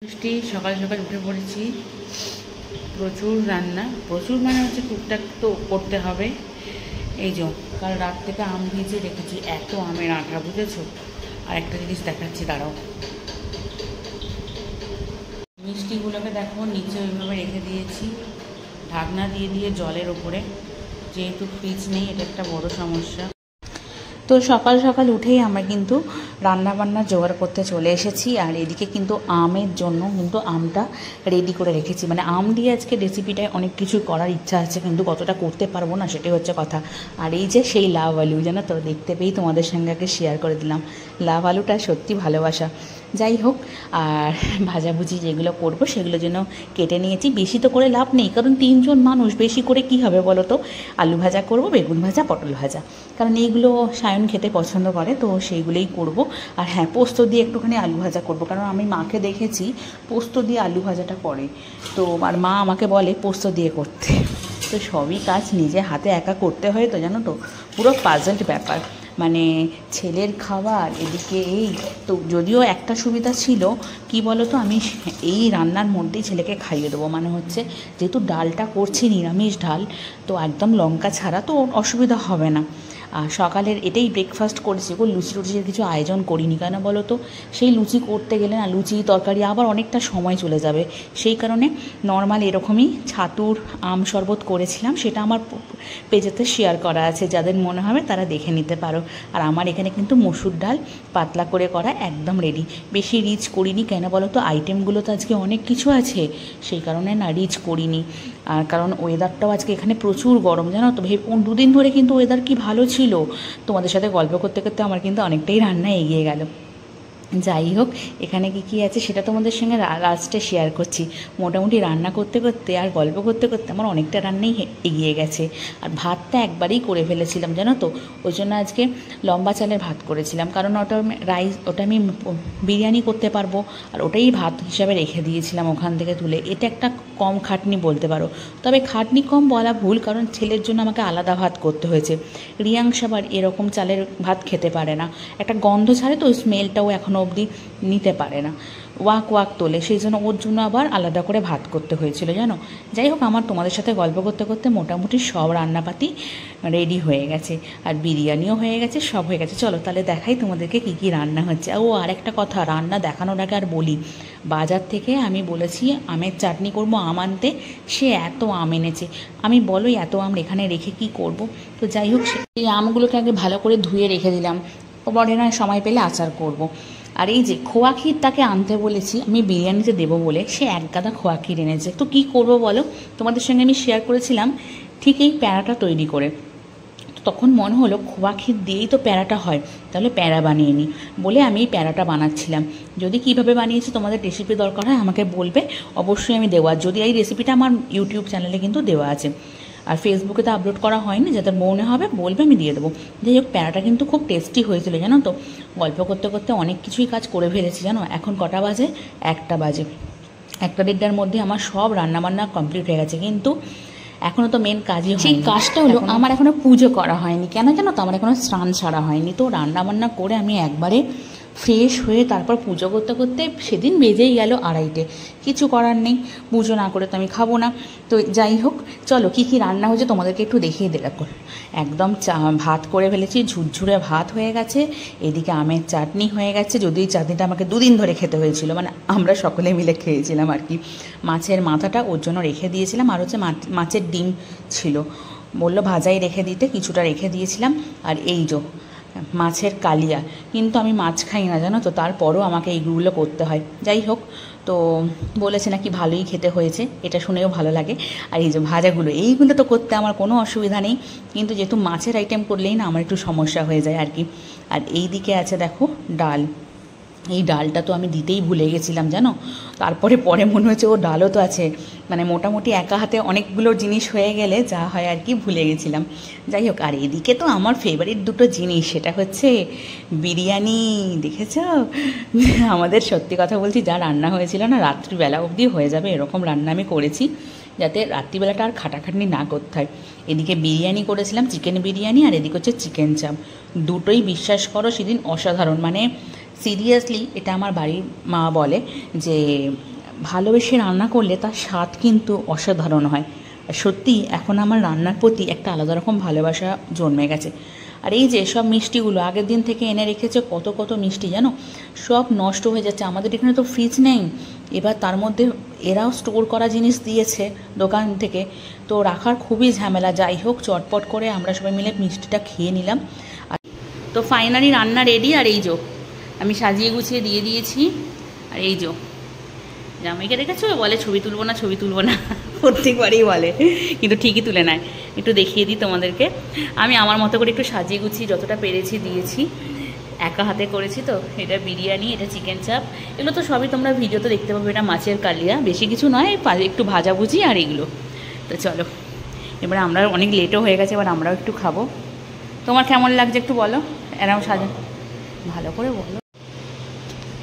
মিষ্টি সকাল সকাল উঠে পড়েছি। প্রচুর রান্না, প্রচুর মানে হচ্ছে টুকটাক তো করতে হবে। এই যে কাল রাত থেকে আম ভিজিয়ে রেখেছি, এত আমের আঠা, বুঝেছো? আর একটা জিনিস দেখাচ্ছি, দাঁড়াও। মিষ্টিগুলোকে দেখো নিচে ওইভাবে রেখে দিয়েছি, ঢাকনা দিয়ে দিয়ে জলের ওপরে, যেহেতু ফ্রিজ নেই, এটা একটা বড় সমস্যা। তো সকাল সকাল উঠেই আমরা কিন্তু রান্নাবান্না জোগাড় করতে চলে এসেছি। আর এদিকে কিন্তু আমের জন্য কিন্তু আমটা রেডি করে রেখেছি। মানে আম দিয়ে আজকে রেসিপিটায় অনেক কিছু করার ইচ্ছা আছে, কিন্তু কতটা করতে পারবো না সেটাই হচ্ছে কথা। আর এই যে সেই লাভ আলু, জানো তো, দেখতে পেয়েই তোমাদের সঙ্গে আগে শেয়ার করে দিলাম। লাভ আলুটা সত্যি ভালোবাসা। যাই হোক, আর ভাজাভুজি যেগুলো করবো সেগুলো যেন কেটে নিয়েছি। বেশি তো করে লাভ নেই, কারণ 3 জন মানুষ, বেশি করে কি হবে বলো তো? আলু ভাজা করব, বেগুন ভাজা, পটল ভাজা, কারণ এইগুলো সায়ন খেতে পছন্দ করে, তো সেইগুলোই করব। আর হ্যাঁ, পোস্ত দিয়ে একটুখানি আলু ভাজা করব, কারণ আমি মাকে দেখেছি পোস্ত দিয়ে আলু ভাজাটা করে, তো আর মা আমাকে বলে পোস্ত দিয়ে করতে। তো সবই কাজ নিজে হাতে একা করতে হয়, তো জানো তো, পুরো পাজলড ব্যাপার। মানে ছেলের খাবার এদিকে, এই তো যদিও একটা সুবিধা ছিল, কি বলো তো, আমি এই রান্নার মধ্যেই ছেলেকে খাইয়ে দেবো। মানে হচ্ছে যেহেতু ডালটা করছি নিরামিষ ডাল, তো একদম লঙ্কা ছাড়া, তো অসুবিধা হবে না। আর সকালের এটাই ব্রেকফাস্ট করেছি গো, লুচি টুচির কিছু আয়োজন করিনি। কেন বলো তো, সেই লুচি করতে গেলে না, লুচি তরকারি আবার অনেকটা সময় চলে যাবে। সেই কারণে নর্মাল এরকমই ছাতুর আম শরবত করেছিলাম, সেটা আমার পেজেতে শেয়ার করা আছে, যাদের মনে হবে তারা দেখে নিতে পারো। আর আমার এখানে কিন্তু মসুর ডাল পাতলা করে করা, একদম রেডি। বেশি রিচ করিনি, কেন বলো তো, আইটেমগুলো তো আজকে অনেক কিছু আছে, সেই কারণে না রিচ করিনি। আর কারণ ওয়েদারটাও আজকে এখানে প্রচুর গরম, জানো তো। 2 দিন ধরে কিন্তু ওয়েদার কি ভালো ছিল। তোমাদের সাথে গল্প করতে করতে আমার কিন্তু অনেকটাই রান্না এগিয়ে গেল। যাই হোক, এখানে কি আছে সেটা তোমাদের সঙ্গে লাস্টে শেয়ার করছি। মোটামুটি রান্না করতে করতে আর গল্প করতে করতে আমার অনেকটা রান্নাই এগিয়ে গেছে। আর ভাতটা একবারেই করে ফেলেছিলাম, জানো তো, ওই জন্য আজকে লম্বা চালের ভাত করেছিলাম, কারণ ওটা আমি বিরিয়ানি করতে পারবো, আর ওটাই ভাত হিসাবে রেখে দিয়েছিলাম ওখান থেকে তুলে। এটা একটা কম খাটনি বলতে পারো, তবে খাটনি কম বলা ভুল, কারণ ছেলের জন্য আমাকে আলাদা ভাত করতে হয়েছে। রিয়াংশ আবার এরকম চালের ভাত খেতে পারে না, একটা গন্ধ ছাড়ে, তো স্মেলটাও এখনও অবধি নিতে পারে না, ওয়াক ওয়াক তোলে, সেই জন্য ওর জন্য আবার আলাদা করে ভাত করতে হয়েছিল, জানো। যাই হোক, আমার তোমাদের সাথে গল্প করতে করতে মোটামুটি সব রান্নাপাতি রেডি হয়ে গেছে, আর বিরিয়ানিও হয়ে গেছে, সব হয়ে গেছে। চলো তাহলে দেখাই তোমাদেরকে কী কী রান্না হচ্ছে। ও আর একটা কথা, রান্না দেখানোর আগে আর বলি, বাজার থেকে আমি বলেছি আমের চাটনি করবো, আম আনতে, সে এত আম এনেছে। আমি বলো এত আম এখানে রেখে কি করব। তো যাই হোক, সেই আমগুলোকে আগে ভালো করে ধুয়ে রেখে দিলাম, পরে না সময় পেলে আচার করব। আর এই যে খোয়া ক্ষীর তাকে আনতে বলেছি আমি বিরিয়ানিতে দেবো বলে, সে এক গাদা খোয়া ক্ষীর এনেছে। তো কী করবো বলো, তোমাদের সঙ্গে আমি শেয়ার করেছিলাম ঠিক এই প্যাঁড়াটা তৈরি করে। তো তখন মনে হলো খোয়া ক্ষীর দিয়েই তো প্যাঁড়াটা হয়, তাহলে প্যাঁড়া বানিয়ে নিই বলে আমি এই প্যাঁড়াটা বানাচ্ছিলাম। যদি কীভাবে বানিয়েছি তোমাদের রেসিপি দরকার হয় আমাকে বলবে, অবশ্যই আমি দেওয়া, যদি এই রেসিপিটা আমার ইউটিউব চ্যানেলে কিন্তু দেওয়া আছে, আর ফেসবুকে তো আপলোড করা হয়নি, যাদের মনে হবে বলবে, আমি দিয়ে দেবো। যাই হোক, প্যাঁড়াটা কিন্তু খুব টেস্টি হয়েছিল, জানো তো। গল্প করতে করতে অনেক কিছুই কাজ করে ফেলেছি, জানো। এখন কটা বাজে? 1টা বাজে। 1টা-1:30টার মধ্যে আমার সব রান্নাবান্না কমপ্লিট হয়ে গেছে, কিন্তু এখনও তো মেন কাজই হয়নি। সেই কাজটা হলো আমার এখনও পুজো করা হয়নি। কেন জানো তো, আমার এখনও স্নান ছাড়া হয়নি। তো রান্নাবান্না করে আমি একবারে ফ্রেশ হয়ে তারপর পুজো করতে করতে সেদিন বেজেই গেল 2:30। কিছু করার নেই, পুজো না করে তো আমি খাবো না। তো যাই হোক, চলো কী কী রান্না হয়েছে তোমাদেরকে একটু দেখিয়ে দিলাম। একদম ভাত করে ফেলেছি, ঝুরঝুরে ভাত হয়ে গেছে, এদিকে আমের চাটনি হয়ে গেছে, যদি এই চাটনিটা আমাকে 2 দিন ধরে খেতে হয়েছিল, মানে আমরা সকলে মিলে খেয়েছিলাম আর কি। মাছের মাথাটা ওর জন্য রেখে দিয়েছিলাম, আর হচ্ছে মাছের ডিম ছিল, বললো ভাজাই রেখে দিতে, কিছুটা রেখে দিয়েছিলাম। আর এই যে মাছের কালিয়া, কিন্তু আমি মাছ খাই না, জানো তো, তারপরও আমাকে এইগুলো করতে হয়। যাই হোক, তো বলেছে নাকি ভালোই খেতে হয়েছে, এটা শুনেও ভালো লাগে। আর এই যে ভাজাগুলো, এইগুলো তো করতে আমার কোনো অসুবিধা নেই, কিন্তু যেহেতু মাছের আইটেম করলেই না আমার একটু সমস্যা হয়ে যায় আর কি। আর এই দিকে আছে দেখো ডাল, এই ডালটা তো আমি দিতেই ভুলে গেছিলাম, জানো। তারপরে পরে মনে হচ্ছে ও ডালও তো আছে, মানে মোটামুটি একা হাতে অনেকগুলো জিনিস হয়ে গেলে যা হয় আর কি, ভুলে গেছিলাম। যাই হোক, আর এদিকে তো আমার ফেভারিট 2টো জিনিস, সেটা হচ্ছে বিরিয়ানি। দেখেছ, আমাদের সত্যি কথা বলছি, যা রান্না হয়েছিল না, রাত্রিবেলা অবধি হয়ে যাবে এরকম রান্না আমি করেছি, যাতে রাত্রিবেলাটা আর খাটাখাটনি না করতে হয়। এদিকে বিরিয়ানি করেছিলাম, চিকেন বিরিয়ানি, আর এদিকে হচ্ছে চিকেন চাপ। দুটোই বিশ্বাস করো সেদিন অসাধারণ, মানে সিরিয়াসলি, এটা আমার বাড়ির মা বলে যে ভালোবেসে রান্না করলে তার স্বাদ কিন্তু অসাধারণ হয়। আর সত্যিই এখন আমার রান্নার প্রতি একটা আলাদা রকম ভালোবাসা জন্মে গেছে। আর এই যে সব মিষ্টিগুলো আগের দিন থেকে এনে রেখেছে, কত কত মিষ্টি জানো, সব নষ্ট হয়ে যাচ্ছে। আমাদের এখানে তো ফ্রিজ নেই, এবার তার মধ্যে এরাও স্টোর করা জিনিস দিয়েছে দোকান থেকে, তো রাখার খুবই ঝামেলা। যাই হোক, চটপট করে আমরা সবাই মিলে মিষ্টিটা খেয়ে নিলাম। আর তো ফাইনালি রান্না রেডি। আর এই যে আমি সাজিয়ে গুছিয়ে দিয়ে দিয়েছি। আর এই যে জামাইকে দেখেছো, বলে ছবি তুলবো না, ছবি তুলবো না, প্রত্যেকবারই বলে, কিন্তু ঠিকই তুলে নেয়। একটু দেখিয়ে দিই তোমাদেরকে। আমি আমার মতো করে একটু সাজিয়ে গুছিয়ে যতটা পেরেছি দিয়েছি, একা হাতে করেছি। তো এটা বিরিয়ানি, এটা চিকেন চাপ, এগুলো তো সবই তোমরা ভিডিওতে দেখতে পাবে। এটা মাছের কালিয়া, বেশি কিছু নয়, একটু ভাজাভুজি আর এগুলো। তো চলো, এবার আমরা অনেক লেটও হয়ে গেছে, এবার আমরাও একটু খাবো। তোমার কেমন লাগছে একটু বলো, এরকম সাজা ভালো করে বলো।